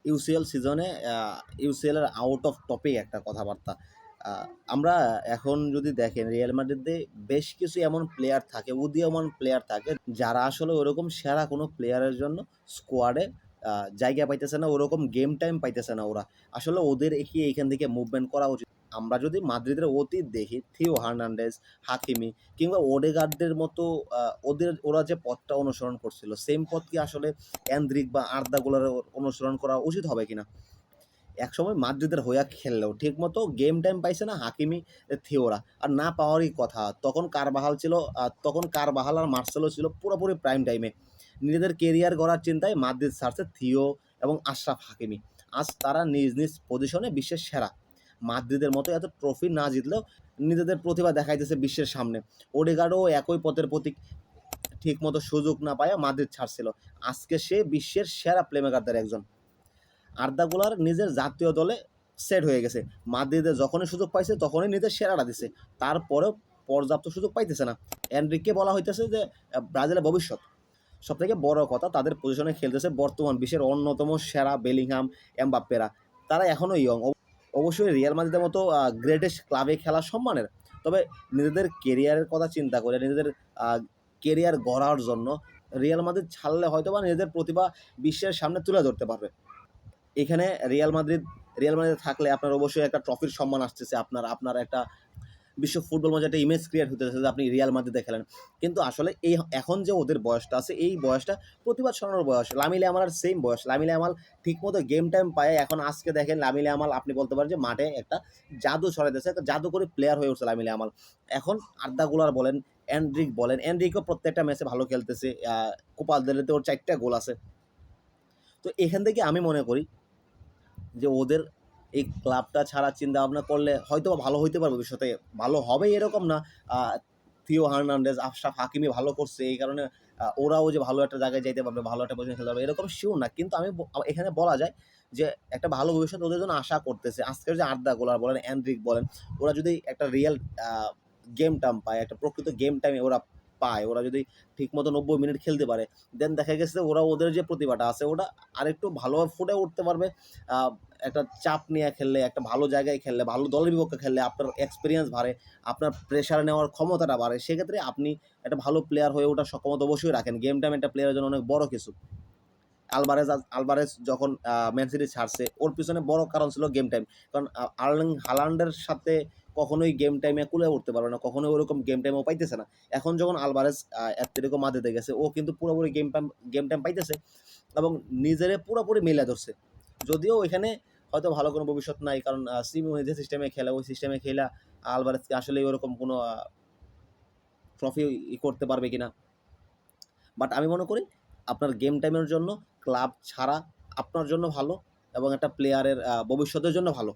UCL সিজনে ইউসিএলের out of topic একটা কথাবার্তা। আমরা এখন যদি দেখেন রিয়াল মাদ্রিদে বেশ কিছু এমন প্লেয়ার থাকে, উদীয়মান প্লেয়ার থাকে যারা আসলে ওরকম সেরা কোনো প্লেয়ারের জন্য স্কোয়াডে জায়গা পাইতেছে না, ওরকম গেম টাইম পাইতেছে না ওরা। আসলে ওদের এইখান থেকে মুভমেন্ট করা উচিত। আমরা যদি মাদ্রিদের অতীত দেখি, থিও হার্নান্ডেজ, হাকিমি কিংবা ওডেগার্ডদের মতো ওরা যে পথটা অনুসরণ করছিল, সেম পথ কি আসলে এন্ড্রিক বা আর্দা গুলারের অনুসরণ করা উচিত হবে কিনা? একসময় মাদ্রিদের হইয়া খেললেও ঠিকমতো গেম টাইম পাইছে না হাকিমি, থিওরা, আর না পাওয়ারই কথা। তখন কারবাহাল আর মার্সেলো ছিল পুরোপুরি প্রাইম টাইমে। নিজেদের কেরিয়ার গড়ার চিন্তায় মাদ্রিদ ছাড়ছে থিও এবং আশরাফ হাকিমি। আজ তারা নিজ নিজ পজিশনে বিশ্বের সেরা। মাদ্রিদের মতো এত ট্রফি না জিতলেও নিজেদের প্রতিভা দেখাইতেছে বিশ্বের সামনে। ওডেগার্ডও একই পথের প্রতীক, ঠিকমতো সুযোগ না পায়া মাদ্রিদ ছাড়ছিল। আজকে সে বিশ্বের সেরা প্লেমেকারদের একজন। আর্দা গুলার নিজের জাতীয় দলে সেট হয়ে গেছে। মাদ্রিদে যখনই সুযোগ পাইছে তখনই নিজের সেরাটা দিছে, তারপরেও পর্যাপ্ত সুযোগ পাইতেছে না। এনরিককে বলা হইতেছে যে ব্রাজিলের ভবিষ্যৎ। সবথেকে বড় কথা, তাদের পজিশনে খেলতেছে বর্তমান বিশ্বের অন্যতম সেরা বেলিংহাম, এমবাপ্পেরা। তারা এখনও ইয়ং। অবশ্যই রিয়াল মাদ্রিদের মতো গ্রেটেস্ট ক্লাবে খেলা সম্মানের, তবে নিজেদের কেরিয়ারের কথা চিন্তা করে, নিজেদের কেরিয়ার গড়ার জন্য রিয়াল মাদ্রিদ ছাড়লে হয়তো বা নিজেদের প্রতিভা বিশ্বের সামনে তুলে ধরতে পারবে। এখানে রিয়াল মাদ্রিদ থাকলে আপনার অবশ্যই একটা ট্রফির সম্মান আসতেছে, আপনার একটা বিশ্ব ফুটবল মধ্যে একটা ইমেজ ক্রিয়েট হতেছে যে আপনি রিয়াল মাদ্রিদে খেলেন। কিন্তু আসলে এখন যে ওদের বয়সটা আছে, এই বয়সটা প্রতিবাদ ছড়ানোর বয়স। লামিল ইয়ামালের সেম বয়স। লামিল ইয়ামাল ঠিকমতো গেম টাইম পায়। এখন আজকে দেখেন লামিল ইয়ামাল, আপনি বলতে পারেন যে মাঠে একটা জাদু ছড়াইতেছে, একটা জাদুকরী প্লেয়ার হয়ে উঠছে লামিল ইয়ামাল। এখন আর্দা গুলার বলেন, এনরিকও প্রত্যেকটা ম্যাচে ভালো খেলতেছে। কোপা দেল রেতে ওর 4টা গোল আছে। তো এখান থেকে আমি মনে করি যে ওদের এই ক্লাবটা ছাড়ার চিন্তা ভাবনা করলে হয়তো ভালো হইতে পারবে ভবিষ্যতে। ভালো হবে এরকম না। থিও হার্নান্ডেজ, আশরাফ হাকিমি ভালো করছে, এই কারণে ওরাও যে ভালো একটা জায়গায় যাইতে পারবে, ভালো একটা পজিশনে খেলতে পারবে এরকম শিওর না। কিন্তু এখানে বলা যায় যে একটা ভালো ভবিষ্যৎ ওদের জন্য আশা করতেছে। আজকের যে আর্দা গুলার বলেন, এনরিক বলেন, ওরা যদি একটা রিয়েল গেম টাইম পায়, একটা প্রকৃত গেম টাইমে ওরা পায়, ওরা যদি ঠিকমতো 90 মিনিট খেলতে পারে, দেন দেখা গেছে ওদের যে প্রতিভাটা আছে ওটা আরেকটু ভালোভাবে ফুটে উঠতে পারবে। একটা চাপ নিয়ে খেললে, একটা ভালো জায়গায় খেললে, ভালো দলের বিপক্ষে খেললে আপনার এক্সপিরিয়েন্স বাড়ে, আপনার প্রেশার নেওয়ার ক্ষমতাটা বাড়ে। সেক্ষেত্রে আপনি একটা ভালো প্লেয়ার হয়ে ওঠার সক্ষমতা অবশ্যই রাখেন। গেম টাইম একটা প্লেয়ারের জন্য অনেক বড় কিছু। আলবারেজ যখন ম্যান সিটি ছাড়ছে, ওর পিছনে বড় কারণ ছিল গেম টাইম। কারণ আর্লিং হালান্ডের সাথে কখনোই গেম টাইমে কুলে উঠতে পারবে না, কখনোই ওরকম গেম টাইমও পাইতেছে না। এখন যখন আলবারেজ অ্যাটলেটিকো মাদ্রিদে গেছে, ও কিন্তু পুরোপুরি গেম টাইম পাইতেছে এবং নিজেরে পুরোপুরি মিলে ধরছে। যদিও এখানে হয়তো ভালো কোনো ভবিষ্যৎ নাই, কারণ সিমিওনে যে সিস্টেমে খেলে, ওই সিস্টেমে খেলা আলবারেজকে আসলে ওরকম কোনো ট্রফি করতে পারবে কিনা। বাট আমি মনে করি আপনার গেম টাইমের জন্য ক্লাব ছাড়া আপনার জন্য ভালো এবং একটা প্লেয়ারের ভবিষ্যতের জন্য ভালো।